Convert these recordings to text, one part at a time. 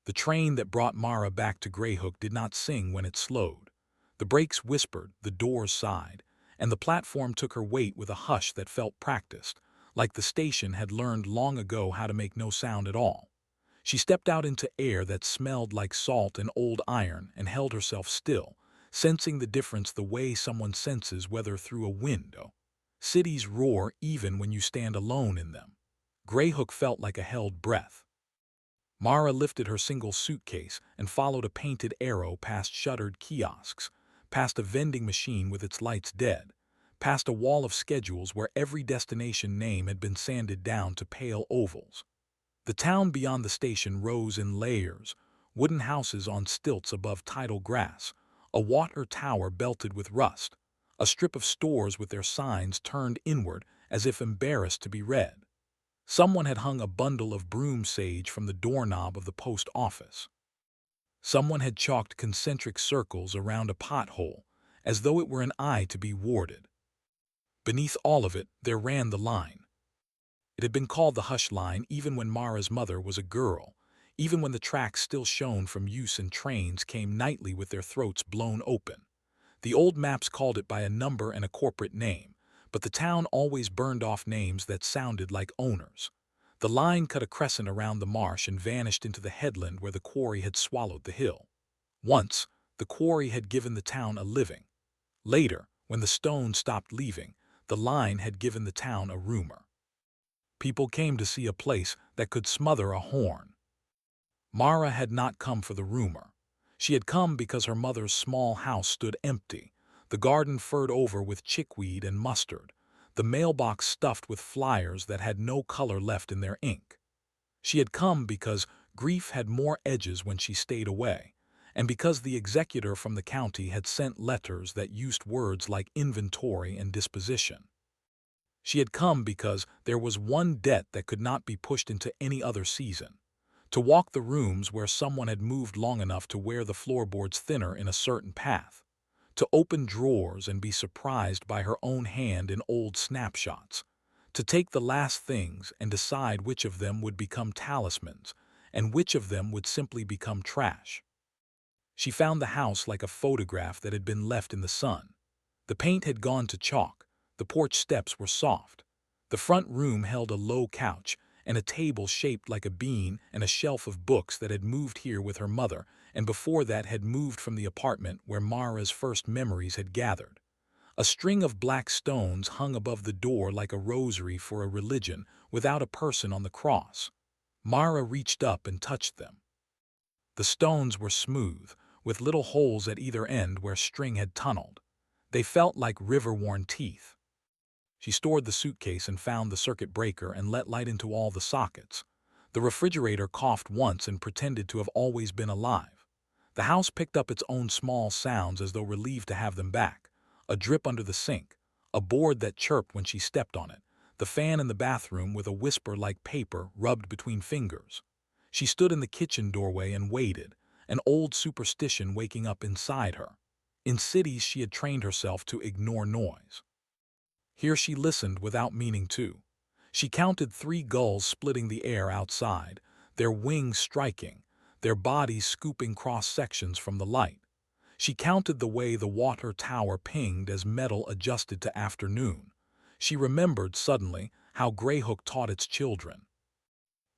The train that brought Mara back to Greyhook did not sing when it slowed. The brakes whispered, the doors sighed, and the platform took her weight with a hush that felt practiced, like the station had learned long ago how to make no sound at all. She stepped out into air that smelled like salt and old iron and held herself still, sensing the difference the way someone senses weather through a window. Cities roar even when you stand alone in them. Greyhook felt like a held breath. Mara lifted her single suitcase and followed a painted arrow past shuttered kiosks, past a vending machine with its lights dead, past a wall of schedules where every destination name had been sanded down to pale ovals. The town beyond the station rose in layers, wooden houses on stilts above tidal grass, a water tower belted with rust, a strip of stores with their signs turned inward as if embarrassed to be read. Someone had hung a bundle of broom sage from the doorknob of the post office. Someone had chalked concentric circles around a pothole, as though it were an eye to be warded. Beneath all of it, there ran the line. It had been called the Hush Line even when Mara's mother was a girl, even when the tracks still shone from use and trains came nightly with their throats blown open. The old maps called it by a number and a corporate name, but the town always burned off names that sounded like owners. The line cut a crescent around the marsh and vanished into the headland where the quarry had swallowed the hill. Once, the quarry had given the town a living. Later, when the stone stopped leaving, the line had given the town a rumor. People came to see a place that could smother a horn. Mara had not come for the rumor. She had come because her mother's small house stood empty, the garden furred over with chickweed and mustard, the mailbox stuffed with flyers that had no color left in their ink. She had come because grief had more edges when she stayed away, and because the executor from the county had sent letters that used words like inventory and disposition. She had come because there was one debt that could not be pushed into any other season: to walk the rooms where someone had moved long enough to wear the floorboards thinner in a certain path, to open drawers and be surprised by her own hand in old snapshots, to take the last things and decide which of them would become talismans and which of them would simply become trash. She found the house like a photograph that had been left in the sun. The paint had gone to chalk, the porch steps were soft. The front room held a low couch and a table shaped like a bean and a shelf of books that had moved here with her mother and before that had moved from the apartment where Mara's first memories had gathered. A string of black stones hung above the door like a rosary for a religion without a person on the cross. Mara reached up and touched them. The stones were smooth, with little holes at either end where string had tunneled. They felt like river-worn teeth. She stored the suitcase and found the circuit breaker and let light into all the sockets. The refrigerator coughed once and pretended to have always been alive. The house picked up its own small sounds as though relieved to have them back. A drip under the sink, a board that chirped when she stepped on it, the fan in the bathroom with a whisper like paper rubbed between fingers. She stood in the kitchen doorway and waited, an old superstition waking up inside her. In cities she had trained herself to ignore noise. Here she listened without meaning to. She counted 3 gulls splitting the air outside, their wings striking, their bodies scooping cross-sections from the light. She counted the way the water tower pinged as metal adjusted to afternoon. She remembered suddenly how Greyhook taught its children.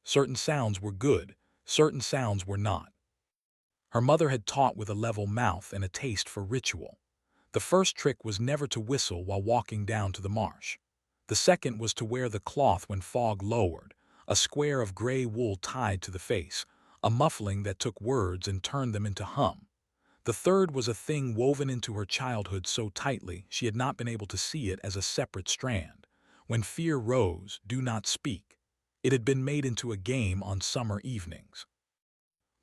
Certain sounds were good, certain sounds were not. Her mother had taught with a level mouth and a taste for ritual. The first trick was never to whistle while walking down to the marsh. The second was to wear the cloth when fog lowered, a square of gray wool tied to the face, a muffling that took words and turned them into hum. The third was a thing woven into her childhood so tightly she had not been able to see it as a separate strand. When fear rose, do not speak. It had been made into a game on summer evenings.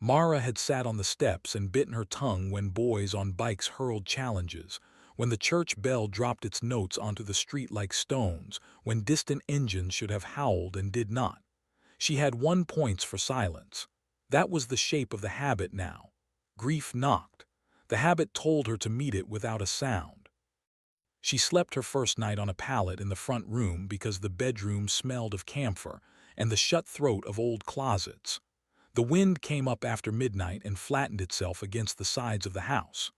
Mara had sat on the steps and bitten her tongue when boys on bikes hurled challenges, when the church bell dropped its notes onto the street like stones, when distant engines should have howled and did not. She had 1 point for silence. That was the shape of the habit now. Grief knocked. The habit told her to meet it without a sound. She slept her first night on a pallet in the front room because the bedroom smelled of camphor and the shut throat of old closets. The wind came up after midnight and flattened itself against the sides of the house.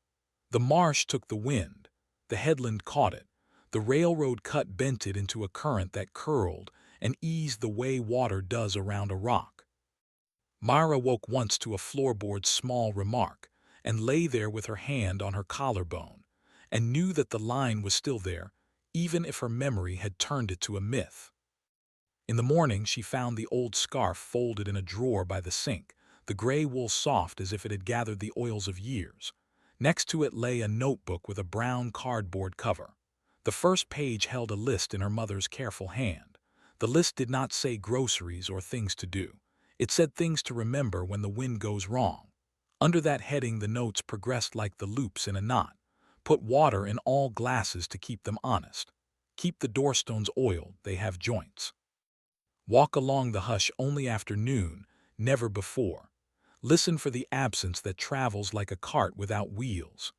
The marsh took the wind. The headland caught it. The railroad cut bent it into a current that curled and eased the way water does around a rock. Mara woke once to a floorboard's small remark, and lay there with her hand on her collarbone, and knew that the line was still there, even if her memory had turned it to a myth. In the morning she found the old scarf folded in a drawer by the sink, the gray wool soft as if it had gathered the oils of years. Next to it lay a notebook with a brown cardboard cover. The first page held a list in her mother's careful hand. The list did not say groceries or things to do. It said things to remember when the wind goes wrong. Under that heading the notes progressed like the loops in a knot. Put water in all glasses to keep them honest. Keep the doorstones oiled, they have joints. Walk along the hush only after noon, never before. Listen for the absence that travels like a cart without wheels.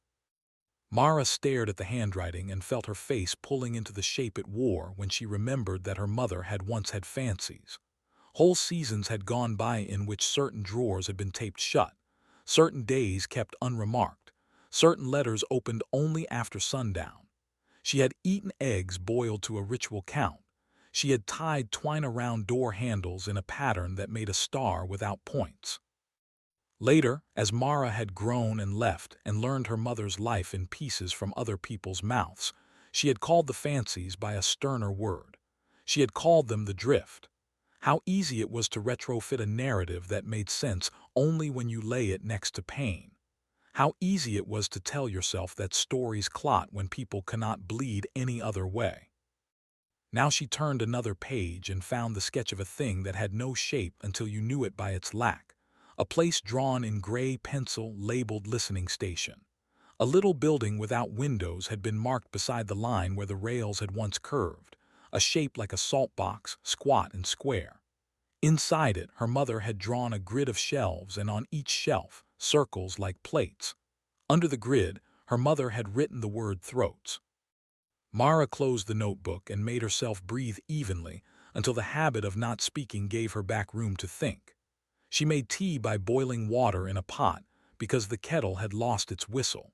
Mara stared at the handwriting and felt her face pulling into the shape it wore when she remembered that her mother had once had fancies. Whole seasons had gone by in which certain drawers had been taped shut, certain days kept unremarked, certain letters opened only after sundown. She had eaten eggs boiled to a ritual count. She had tied twine around door handles in a pattern that made a star without points. Later, as Mara had grown and left and learned her mother's life in pieces from other people's mouths, she had called the fancies by a sterner word. She had called them the drift. How easy it was to retrofit a narrative that made sense only when you lay it next to pain. How easy it was to tell yourself that stories clot when people cannot bleed any other way. Now she turned another page and found the sketch of a thing that had no shape until you knew it by its lack. A place drawn in gray pencil labeled listening station. A little building without windows had been marked beside the line where the rails had once curved, a shape like a salt box, squat and square. Inside it, her mother had drawn a grid of shelves, and on each shelf, circles like plates. Under the grid, her mother had written the word throats. Mara closed the notebook and made herself breathe evenly until the habit of not speaking gave her back room to think. She made tea by boiling water in a pot because the kettle had lost its whistle.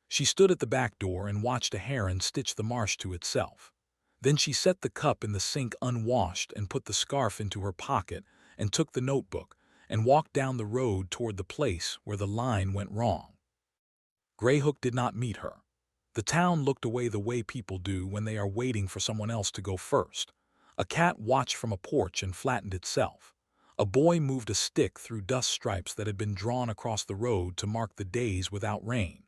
She stood at the back door and watched a heron stitch the marsh to itself. Then she set the cup in the sink unwashed and put the scarf into her pocket and took the notebook and walked down the road toward the place where the line went wrong. Greyhook did not meet her. The town looked away the way people do when they are waiting for someone else to go first. A cat watched from a porch and flattened itself. A boy moved a stick through dust stripes that had been drawn across the road to mark the days without rain.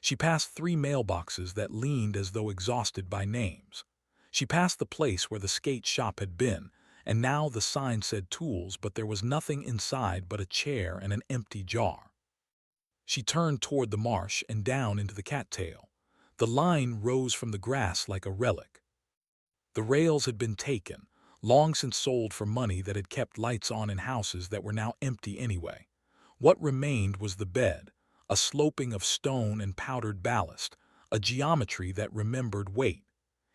She passed 3 mailboxes that leaned as though exhausted by names. She passed the place where the skate shop had been, and now the sign said tools, but there was nothing inside but a chair and an empty jar. She turned toward the marsh and down into the cattail. The line rose from the grass like a relic. The rails had been taken, long since sold for money that had kept lights on in houses that were now empty anyway. What remained was the bed, a sloping of stone and powdered ballast, a geometry that remembered weight.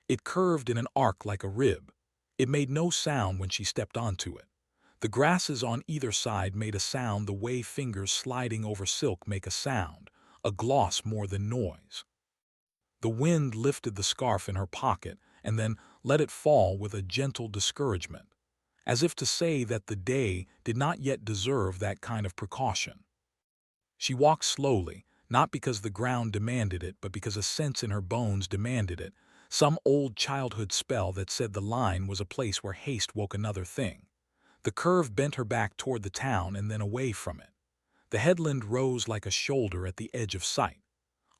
It curved in an arc like a rib. It made no sound when she stepped onto it. The grasses on either side made a sound the way fingers sliding over silk make a sound, a gloss more than noise. The wind lifted the scarf in her pocket and then let it fall with a gentle discouragement, as if to say that the day did not yet deserve that kind of precaution. She walked slowly, not because the ground demanded it, but because a sense in her bones demanded it, some old childhood spell that said the line was a place where haste woke another thing. The curve bent her back toward the town and then away from it. The headland rose like a shoulder at the edge of sight.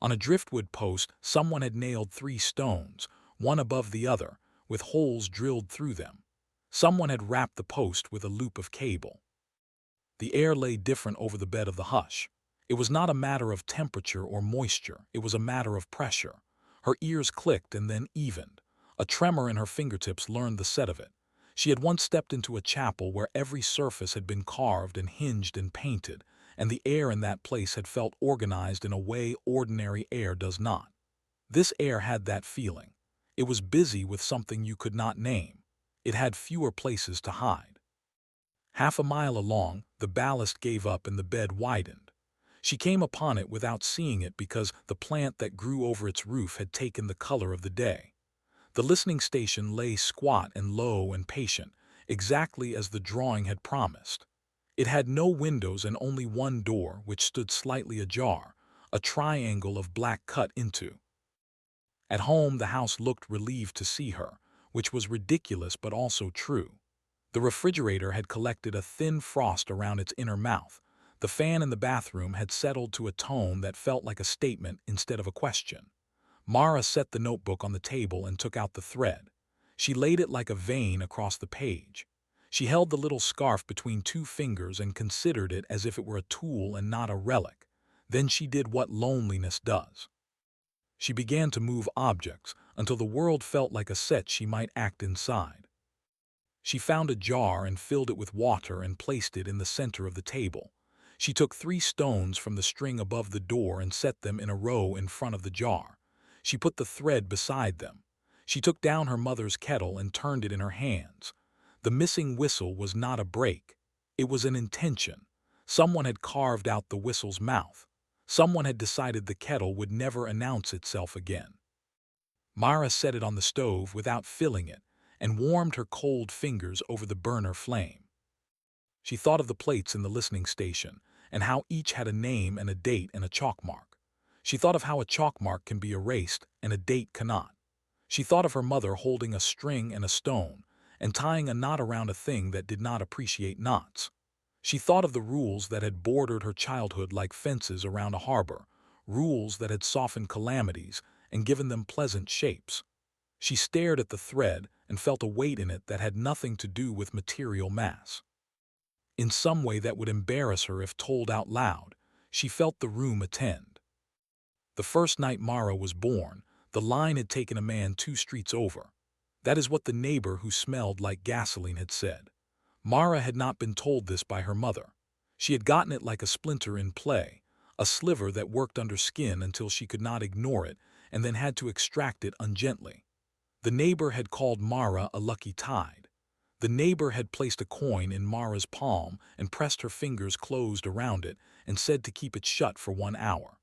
On a driftwood post, someone had nailed 3 stones, one above the other, with holes drilled through them. Someone had wrapped the post with a loop of cable. The air lay different over the bed of the hush. It was not a matter of temperature or moisture, it was a matter of pressure. Her ears clicked and then evened. A tremor in her fingertips learned the set of it. She had once stepped into a chapel where every surface had been carved and hinged and painted, and the air in that place had felt organized in a way ordinary air does not. This air had that feeling. It was busy with something you could not name. It had fewer places to hide. Half a mile along, the ballast gave up and the bed widened. She came upon it without seeing it because the plant that grew over its roof had taken the color of the day. The listening station lay squat and low and patient, exactly as the drawing had promised. It had no windows and only one door, which stood slightly ajar, a triangle of black cut into. At home, the house looked relieved to see her, which was ridiculous but also true. The refrigerator had collected a thin frost around its inner mouth. The fan in the bathroom had settled to a tone that felt like a statement instead of a question. Mara set the notebook on the table and took out the thread. She laid it like a vein across the page. She held the little scarf between two fingers and considered it as if it were a tool and not a relic. Then she did what loneliness does. She began to move objects until the world felt like a set she might act inside. She found a jar and filled it with water and placed it in the center of the table. She took 3 stones from the string above the door and set them in a row in front of the jar. She put the thread beside them. She took down her mother's kettle and turned it in her hands. The missing whistle was not a break. It was an intention. Someone had carved out the whistle's mouth. Someone had decided the kettle would never announce itself again. Mara set it on the stove without filling it and warmed her cold fingers over the burner flame. She thought of the plates in the listening station and how each had a name and a date and a chalk mark. She thought of how a chalk mark can be erased and a date cannot. She thought of her mother holding a string and a stone and tying a knot around a thing that did not appreciate knots. She thought of the rules that had bordered her childhood like fences around a harbor, rules that had softened calamities and given them pleasant shapes. She stared at the thread and felt a weight in it that had nothing to do with material mass. In some way that would embarrass her if told out loud, she felt the room attend. The first night Mara was born, the line had taken a man 2 streets over. That is what the neighbor who smelled like gasoline had said. Mara had not been told this by her mother. She had gotten it like a splinter in play, a sliver that worked under skin until she could not ignore it and then had to extract it ungently. The neighbor had called Mara a lucky tide. The neighbor had placed a coin in Mara's palm and pressed her fingers closed around it and said to keep it shut for 1 hour.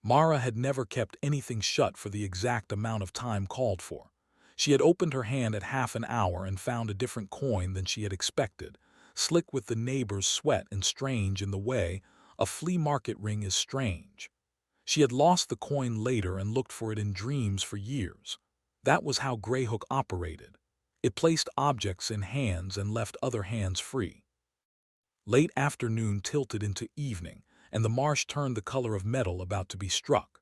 Mara had never kept anything shut for the exact amount of time called for. She had opened her hand at half an hour and found a different coin than she had expected, slick with the neighbor's sweat and strange in the way a flea market ring is strange. She had lost the coin later and looked for it in dreams for years. That was how Greyhook operated. It placed objects in hands and left other hands free. Late afternoon tilted into evening, and the marsh turned the color of metal about to be struck.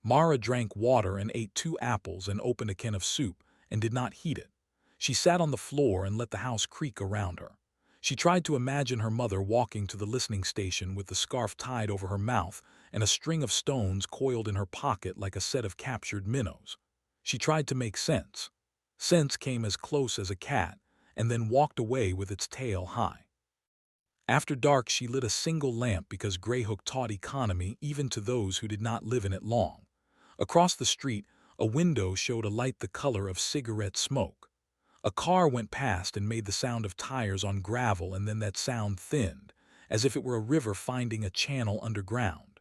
Mara drank water and ate 2 apples and opened a can of soup and did not heat it. She sat on the floor and let the house creak around her. She tried to imagine her mother walking to the listening station with the scarf tied over her mouth and a string of stones coiled in her pocket like a set of captured minnows. She tried to make sense. Sense came as close as a cat and then walked away with its tail high. After dark, she lit a single lamp because Greyhook taught economy even to those who did not live in it long. Across the street, a window showed a light the color of cigarette smoke. A car went past and made the sound of tires on gravel, and then that sound thinned, as if it were a river finding a channel underground.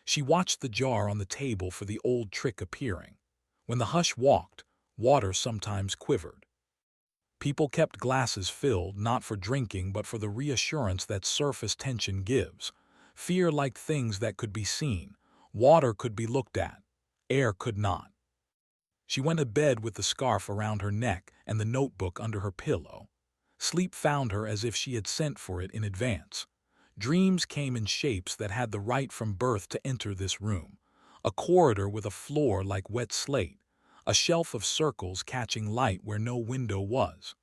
She watched the jar on the table for the old trick appearing. When the hush walked, water sometimes quivered. People kept glasses filled not for drinking but for the reassurance that surface tension gives. Fear liked things that could be seen. Water could be looked at. Air could not. She went to bed with the scarf around her neck and the notebook under her pillow. Sleep found her as if she had sent for it in advance. Dreams came in shapes that had the right from birth to enter this room. A corridor with a floor like wet slate. A shelf of circles catching light where no window was.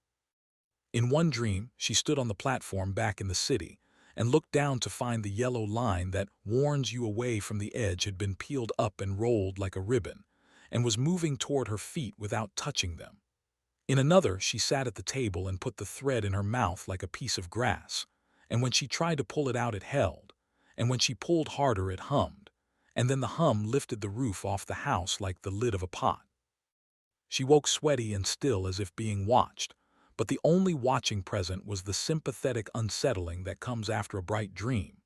In one dream, she stood on the platform back in the city and looked down to find the yellow line that warns you away from the edge had been peeled up and rolled like a ribbon, and was moving toward her feet without touching them. In another, she sat at the table and put the thread in her mouth like a piece of grass, and when she tried to pull it out it held, and when she pulled harder it hummed, and then the hum lifted the roof off the house like the lid of a pot. She woke sweaty and still as if being watched. but the only watching present was the sympathetic unsettling that comes after a bright dream.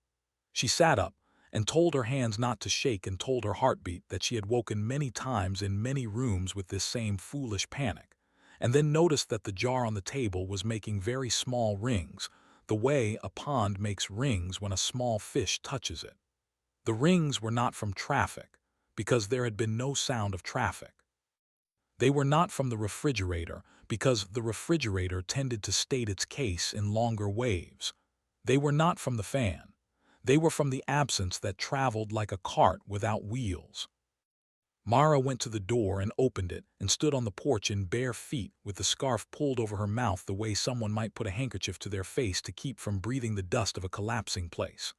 She sat up and told her hands not to shake and told her heartbeat that she had woken many times in many rooms with this same foolish panic, and then noticed that the jar on the table was making very small rings, the way a pond makes rings when a small fish touches it. The rings were not from traffic, because there had been no sound of traffic. They were not from the refrigerator, because the refrigerator tended to state its case in longer waves. They were not from the fan. They were from the absence that traveled like a cart without wheels. Mara went to the door and opened it and stood on the porch in bare feet with the scarf pulled over her mouth the way someone might put a handkerchief to their face to keep from breathing the dust of a collapsing place.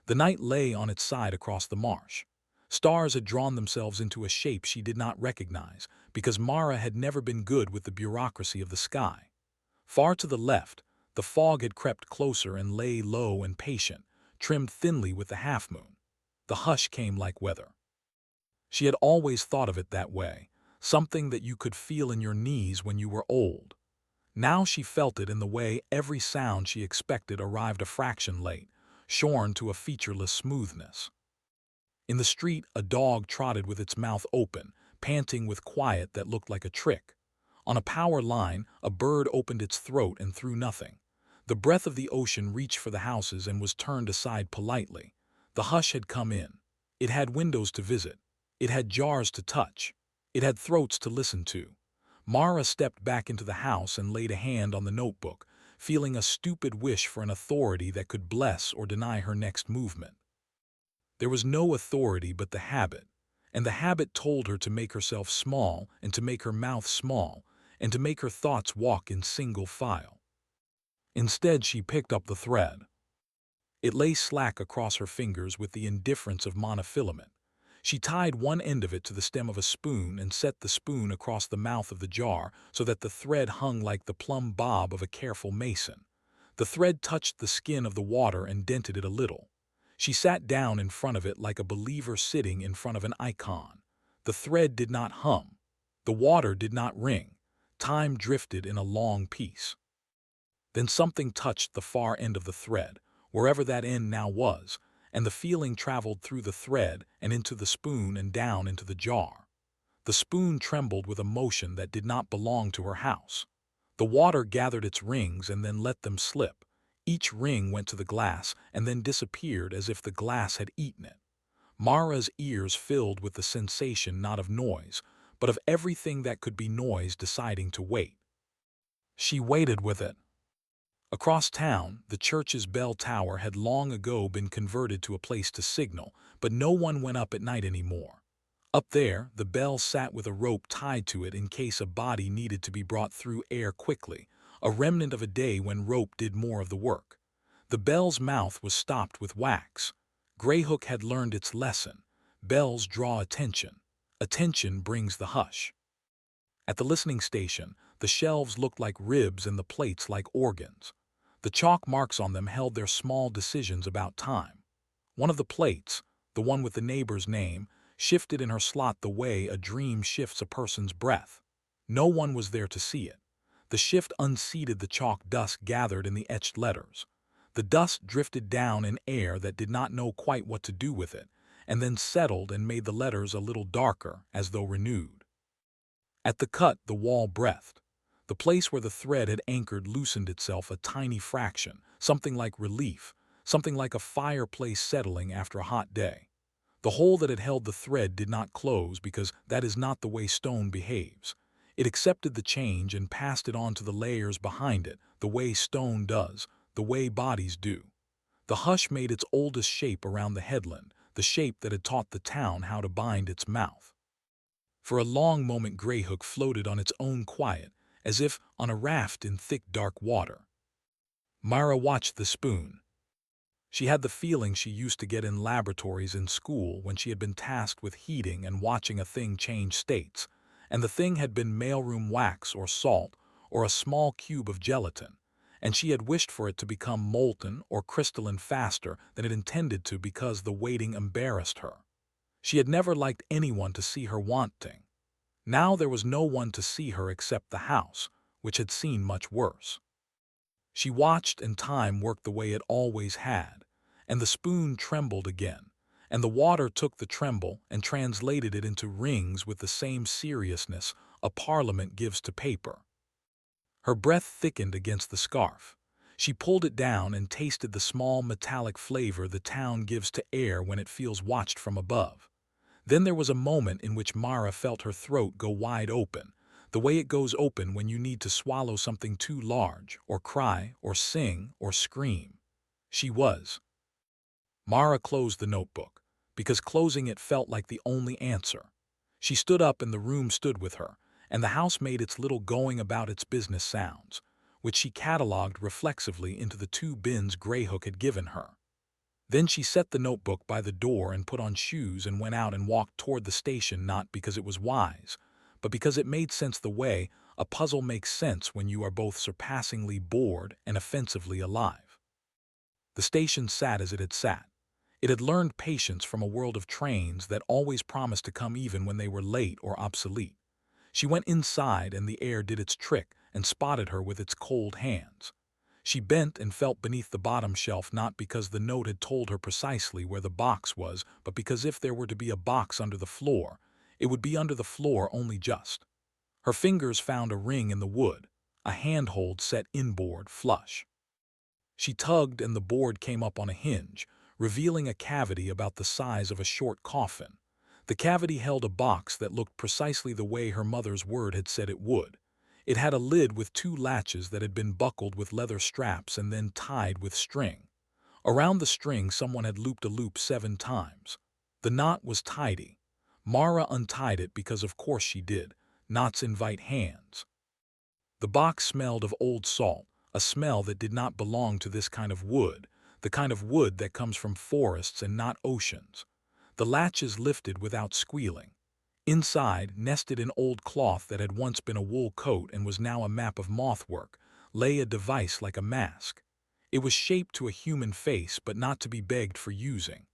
The night lay on its side across the marsh. Stars had drawn themselves into a shape she did not recognize because Mara had never been good with the bureaucracy of the sky. Far to the left, the fog had crept closer and lay low and patient, trimmed thinly with the half-moon. The hush came like weather. She had always thought of it that way, something that you could feel in your knees when you were old. Now she felt it in the way every sound she expected arrived a fraction late, shorn to a featureless smoothness. In the street, a dog trotted with its mouth open, panting with quiet that looked like a trick. On a power line, a bird opened its throat and threw nothing. The breath of the ocean reached for the houses and was turned aside politely. The hush had come in. It had windows to visit. It had jars to touch. It had throats to listen to. Mara stepped back into the house and laid a hand on the notebook, feeling a stupid wish for an authority that could bless or deny her next movement. There was no authority but the habit, and the habit told her to make herself small and to make her mouth small and to make her thoughts walk in single file. Instead, she picked up the thread. It lay slack across her fingers with the indifference of monofilament. She tied one end of it to the stem of a spoon and set the spoon across the mouth of the jar so that the thread hung like the plumb bob of a careful mason. The thread touched the skin of the water and dented it a little. She sat down in front of it like a believer sitting in front of an icon. The thread did not hum. The water did not ring. Time drifted in a long piece. Then something touched the far end of the thread, wherever that end now was, and the feeling traveled through the thread and into the spoon and down into the jar. The spoon trembled with a motion that did not belong to her house. The water gathered its rings and then let them slip. Each ring went to the glass and then disappeared as if the glass had eaten it. Mara's ears filled with the sensation not of noise, but of everything that could be noise deciding to wait. She waited with it. Across town, the church's bell tower had long ago been converted to a place to signal, but no one went up at night anymore. Up there, the bell sat with a rope tied to it in case a body needed to be brought through air quickly, a remnant of a day when rope did more of the work. The bell's mouth was stopped with wax. Greyhook had learned its lesson. Bells draw attention. Attention brings the hush. At the listening station, the shelves looked like ribs and the plates like organs. The chalk marks on them held their small decisions about time. One of the plates, the one with the neighbor's name, shifted in her slot the way a dream shifts a person's breath. No one was there to see it. The shift unseated the chalk dust gathered in the etched letters. The dust drifted down in air that did not know quite what to do with it, and then settled and made the letters a little darker, as though renewed. At the cut, the wall breathed. The place where the thread had anchored loosened itself a tiny fraction, something like relief, something like a fireplace settling after a hot day. The hole that had held the thread did not close because that is not the way stone behaves. It accepted the change and passed it on to the layers behind it, the way stone does, the way bodies do. The hush made its oldest shape around the headland, the shape that had taught the town how to bind its mouth. For a long moment Greyhook floated on its own quiet, as if on a raft in thick dark water. Mara watched the spoon. She had the feeling she used to get in laboratories in school when she had been tasked with heating and watching a thing change states, and the thing had been mailroom wax or salt or a small cube of gelatin, and she had wished for it to become molten or crystalline faster than it intended to because the waiting embarrassed her. She had never liked anyone to see her wanting. Now there was no one to see her except the house, which had seen much worse. She watched, and time worked the way it always had, and the spoon trembled again, and the water took the tremble and translated it into rings with the same seriousness a parliament gives to paper. Her breath thickened against the scarf. She pulled it down and tasted the small metallic flavor the town gives to air when it feels watched from above. Then there was a moment in which Mara felt her throat go wide open, the way it goes open when you need to swallow something too large, or cry, or sing, or scream. She was. Mara closed the notebook, because closing it felt like the only answer. She stood up and the room stood with her, and the house made its little going about its business sounds, which she catalogued reflexively into the 2 bins Greyhook had given her. Then she set the notebook by the door and put on shoes and went out and walked toward the station, not because it was wise, but because it made sense, the way a puzzle makes sense when you are both surpassingly bored and offensively alive. The station sat as it had sat. It had learned patience from a world of trains that always promised to come even when they were late or obsolete. She went inside and the air did its trick and spotted her with its cold hands. She bent and felt beneath the bottom shelf, not because the note had told her precisely where the box was, but because if there were to be a box under the floor, it would be under the floor only just. Her fingers found a ring in the wood, a handhold set inboard flush. She tugged and the board came up on a hinge, revealing a cavity about the size of a short coffin. The cavity held a box that looked precisely the way her mother's word had said it would. It had a lid with 2 latches that had been buckled with leather straps and then tied with string. Around the string someone had looped a loop 7 times. The knot was tidy. Mara untied it because of course she did. Knots invite hands. The box smelled of old salt, a smell that did not belong to this kind of wood, the kind of wood that comes from forests and not oceans. The latches lifted without squealing. Inside, nested in old cloth that had once been a wool coat and was now a map of mothwork, lay a device like a mask. It was shaped to a human face, but not to be begged for using.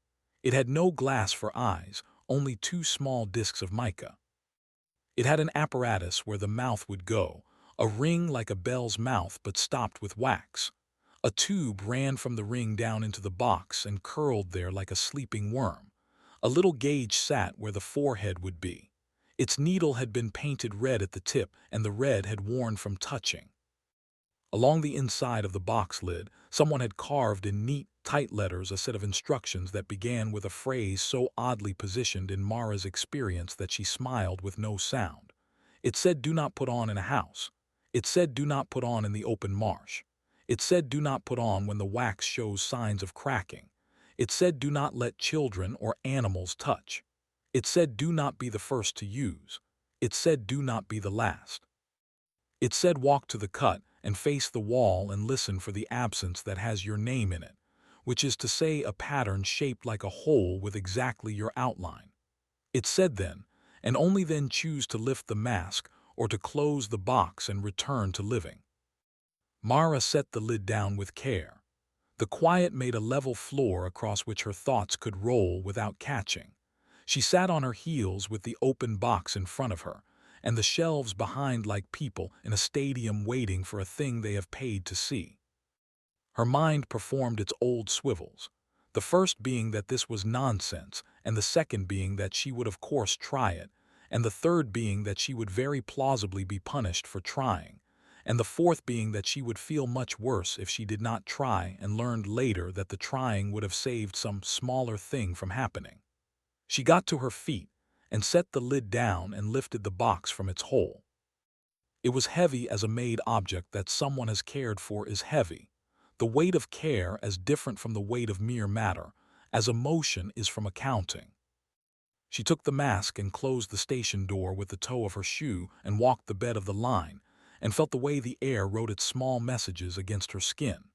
It had no glass for eyes, only 2 small discs of mica. It had an apparatus where the mouth would go, a ring like a bell's mouth but stopped with wax. A tube ran from the ring down into the box and curled there like a sleeping worm. A little gauge sat where the forehead would be. Its needle had been painted red at the tip, and the red had worn from touching. Along the inside of the box lid, someone had carved in neat, tight letters a set of instructions that began with a phrase so oddly positioned in Mara's experience that she smiled with no sound. It said, "Do not put on in a house." It said, "Do not put on in the open marsh." It said, "Do not put on when the wax shows signs of cracking." It said, "Do not let children or animals touch." It said, "Do not be the first to use." It said, "Do not be the last." It said, "Walk to the cut and face the wall and listen for the absence that has your name in it," which is to say a pattern shaped like a hole with exactly your outline. It said then, and only then, choose to lift the mask or to close the box and return to living. Mara set the lid down with care. The quiet made a level floor across which her thoughts could roll without catching. She sat on her heels with the open box in front of her, and the shelves behind like people in a stadium waiting for a thing they have paid to see. Her mind performed its old swivels, the first being that this was nonsense, and the second being that she would of course try it, and the third being that she would very plausibly be punished for trying, and the fourth being that she would feel much worse if she did not try and learned later that the trying would have saved some smaller thing from happening. She got to her feet and set the lid down and lifted the box from its hole. It was heavy as a made object that someone has cared for is heavy, the weight of care as different from the weight of mere matter, as emotion is from accounting. She took the mask and closed the station door with the toe of her shoe and walked the bed of the line, and felt the way the air wrote its small messages against her skin.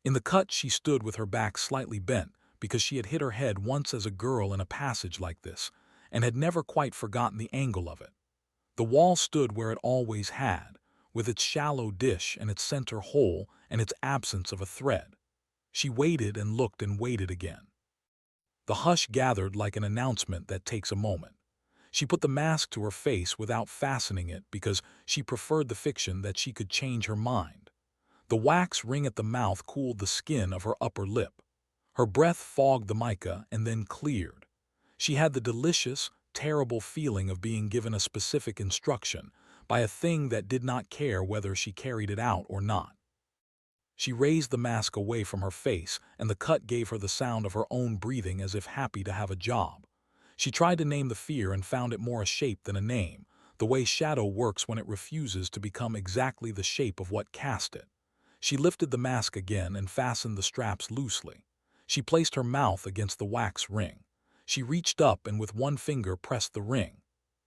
In the cut she stood with her back slightly bent, because she had hit her head once as a girl in a passage like this, and had never quite forgotten the angle of it. The wall stood where it always had, with its shallow dish and its center hole and its absence of a thread. She waited and looked and waited again. The hush gathered like an announcement that takes a moment. She put the mask to her face without fastening it because she preferred the fiction that she could change her mind. The wax ring at the mouth cooled the skin of her upper lip. Her breath fogged the mica and then cleared. She had the delicious, terrible feeling of being given a specific instruction by a thing that did not care whether she carried it out or not. She raised the mask away from her face, and the cut gave her the sound of her own breathing as if happy to have a job. She tried to name the fear and found it more a shape than a name, the way shadow works when it refuses to become exactly the shape of what cast it. She lifted the mask again and fastened the straps loosely. She placed her mouth against the wax ring. She reached up and with one finger pressed the ring.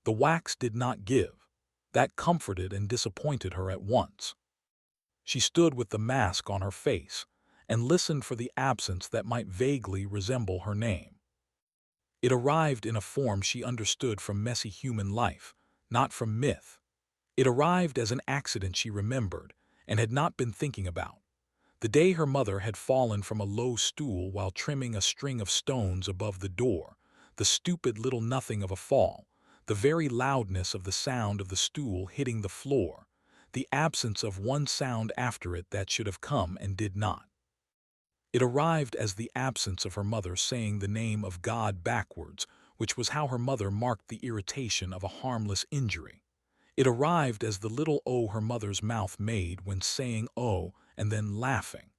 The wax did not give. That comforted and disappointed her at once. She stood with the mask on her face and listened for the absence that might vaguely resemble her name. It arrived in a form she understood from messy human life, not from myth. It arrived as an accident she remembered and had not been thinking about. The day her mother had fallen from a low stool while trimming a string of stones above the door, the stupid little nothing of a fall, the very loudness of the sound of the stool hitting the floor, the absence of one sound after it that should have come and did not. It arrived as the absence of her mother saying the name of God backwards, which was how her mother marked the irritation of a harmless injury. It arrived as the little O her mother's mouth made when saying "oh" and then laughing.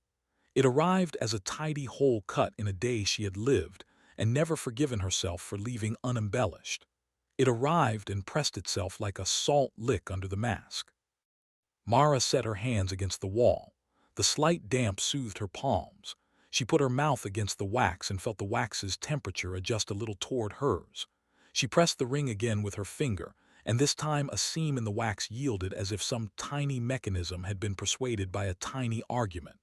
It arrived as a tidy hole cut in a day she had lived and never forgiven herself for leaving unembellished. It arrived and pressed itself like a salt lick under the mask. Mara set her hands against the wall. The slight damp soothed her palms. She put her mouth against the wax and felt the wax's temperature adjust a little toward hers. She pressed the ring again with her finger, and this time a seam in the wax yielded as if some tiny mechanism had been persuaded by a tiny argument.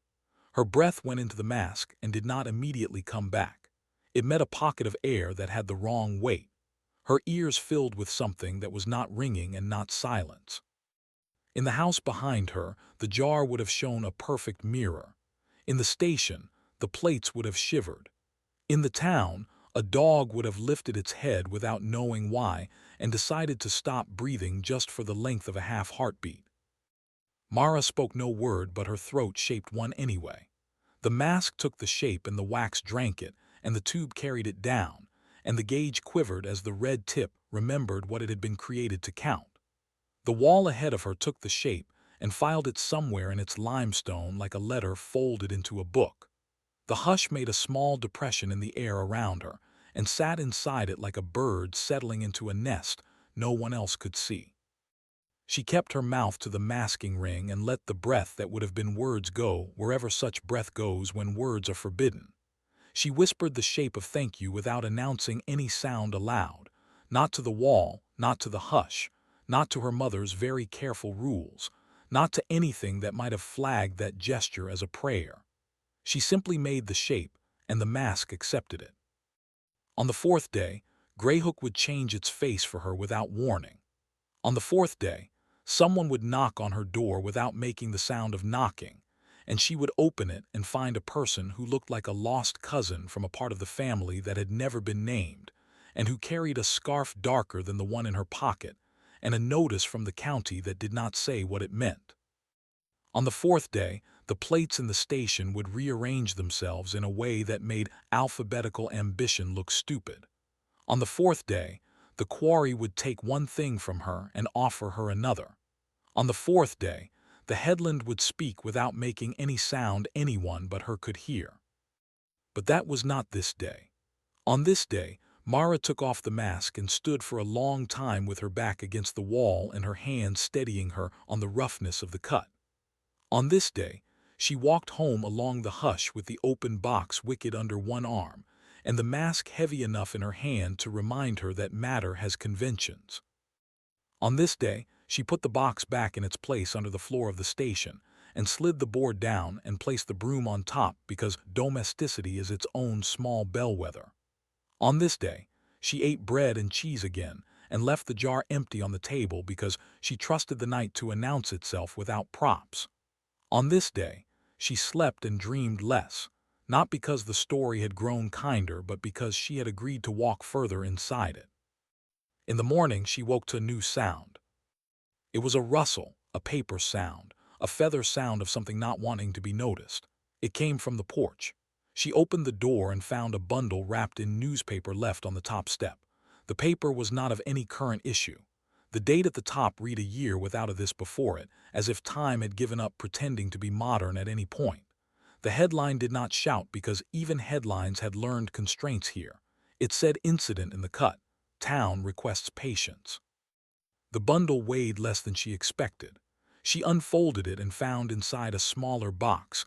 Her breath went into the mask and did not immediately come back. It met a pocket of air that had the wrong weight. Her ears filled with something that was not ringing and not silence. In the house behind her, the jar would have shown a perfect mirror. In the station, the plates would have shivered. In the town, a dog would have lifted its head without knowing why and decided to stop breathing just for the length of a half heartbeat. Mara spoke no word, but her throat shaped one anyway. The mask took the shape and the wax drank it, and the tube carried it down, and the gauge quivered as the red tip remembered what it had been created to count. The wall ahead of her took the shape and filed it somewhere in its limestone like a letter folded into a book. The hush made a small depression in the air around her and sat inside it like a bird settling into a nest no one else could see. She kept her mouth to the masking ring and let the breath that would have been words go wherever such breath goes when words are forbidden. She whispered the shape of thank you without announcing any sound aloud, not to the wall, not to the hush, not to her mother's very careful rules, not to anything that might have flagged that gesture as a prayer. She simply made the shape, and the mask accepted it. On the fourth day, Greyhook would change its face for her without warning. On the fourth day, someone would knock on her door without making the sound of knocking, and she would open it and find a person who looked like a lost cousin from a part of the family that had never been named, and who carried a scarf darker than the one in her pocket, and a notice from the county that did not say what it meant. On the fourth day, the plates in the station would rearrange themselves in a way that made alphabetical ambition look stupid. On the fourth day, the quarry would take one thing from her and offer her another. On the fourth day, the headland would speak without making any sound anyone but her could hear. But that was not this day. On this day, Mara took off the mask and stood for a long time with her back against the wall and her hands steadying her on the roughness of the cut. On this day, she walked home along the hush with the open box wicked under one arm, and the mask heavy enough in her hand to remind her that matter has conventions. On this day, she put the box back in its place under the floor of the station, and slid the board down and placed the broom on top because domesticity is its own small bellwether. On this day, she ate bread and cheese again and left the jar empty on the table because she trusted the night to announce itself without props. On this day, she slept and dreamed less, not because the story had grown kinder but because she had agreed to walk further inside it. In the morning, she woke to a new sound. It was a rustle, a paper sound, a feather sound of something not wanting to be noticed. It came from the porch. She opened the door and found a bundle wrapped in newspaper left on the top step. The paper was not of any current issue. The date at the top read a year without a this before it, as if time had given up pretending to be modern at any point. The headline did not shout because even headlines had learned constraints here. It said incident in the cut. Town requests patience. The bundle weighed less than she expected. She unfolded it and found inside a smaller box,